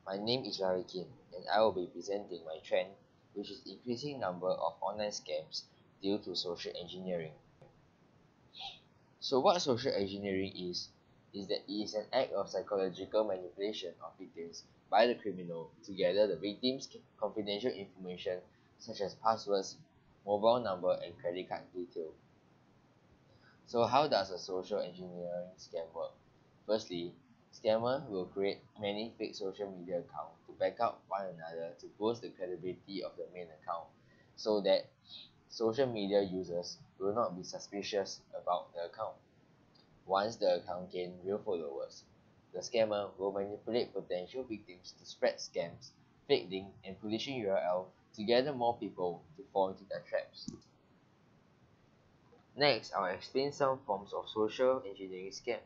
My name is Larikin, and I will be presenting my trend, which is increasing number of online scams due to social engineering. So what social engineering is that it is an act of psychological manipulation of victims by the criminal to gather the victim's confidential information such as passwords, mobile number, and credit card detail. So how does a social engineering scam work? Firstly, scammer will create many fake social media accounts to back up one another to boost the credibility of the main account so that social media users will not be suspicious about the account. Once the account gains real followers, the scammer will manipulate potential victims to spread scams, fake links, and pollution URL to gather more people to fall into their traps. Next, I'll explain some forms of social engineering scam.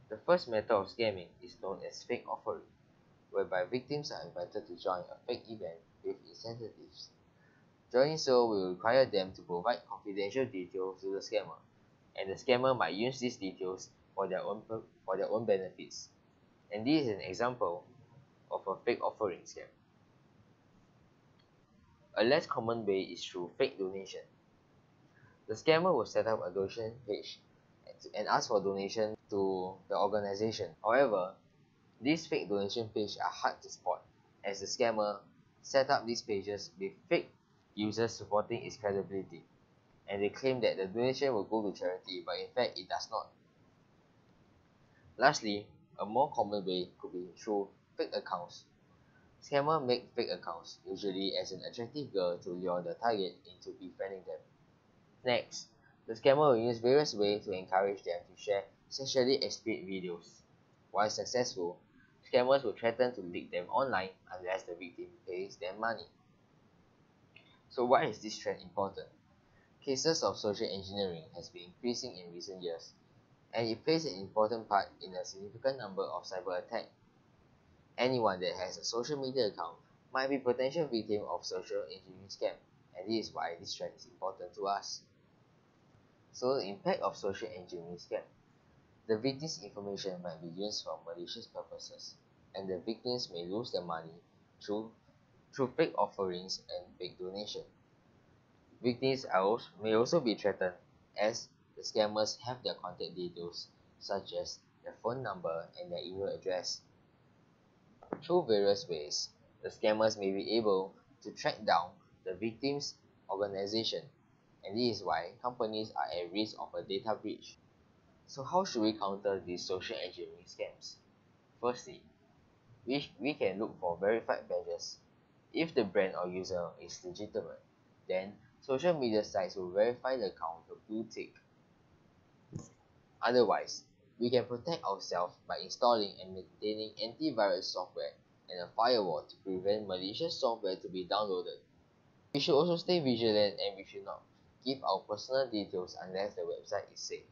The first method of scamming is known as fake offering, whereby victims are invited to join a fake event with incentives. Doing so will require them to provide confidential details to the scammer, and the scammer might use these details for their own benefits. And this is an example of a fake offering scam. A less common way is through fake donation. The scammer will set up a donation page and ask for donation to the organization. However, these fake donation pages are hard to spot as the scammer set up these pages with fake users supporting its credibility, and they claim that the donation will go to charity, but in fact it does not. Lastly, a more common way could be through fake accounts. Scammers make fake accounts, usually as an attractive girl to lure the target into befriending them. Next, the scammer will use various ways to encourage them to share sexually explicit videos. While successful, scammers will threaten to leak them online unless the victim pays them money. So why is this trend important? Cases of social engineering has been increasing in recent years, and it plays an important part in a significant number of cyber attacks. Anyone that has a social media account might be a potential victim of social engineering scam, and this is why this trend is important to us. So the impact of social engineering scam. The victim's information might be used for malicious purposes, and the victims may lose their money through fake offerings and fake donation. Victims may also be threatened as the scammers have their contact details such as their phone number and their email address. Through various ways, the scammers may be able to track down the victim's organization, and this is why companies are at risk of a data breach. So how should we counter these social engineering scams? Firstly, we can look for verified badges. If the brand or user is legitimate, then social media sites will verify the account with a blue tick. Otherwise, we can protect ourselves by installing and maintaining antivirus software and a firewall to prevent malicious software to be downloaded. We should also stay vigilant, and we should not give our personal details unless the website is safe.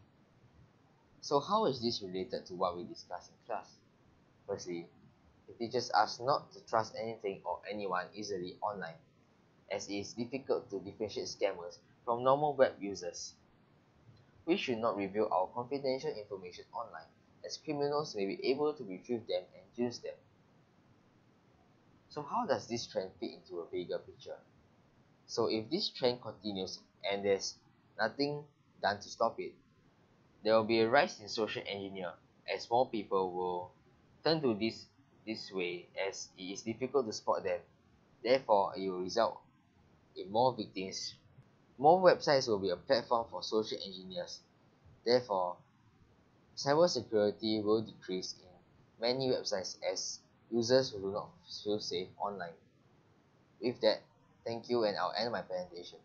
So how is this related to what we discussed in class? Firstly, it teaches us not to trust anything or anyone easily online, as it is difficult to differentiate scammers from normal web users. We should not reveal our confidential information online, as criminals may be able to retrieve them and use them. So how does this trend fit into a bigger picture? So if this trend continues and there's nothing done to stop it, there will be a rise in social engineer as more people will turn to this way as it is difficult to spot them. Therefore, it will result in more victims. More websites will be a platform for social engineers. Therefore, cybersecurity will decrease in many websites as users do not feel safe online. With that, thank you, and I'll end my presentation.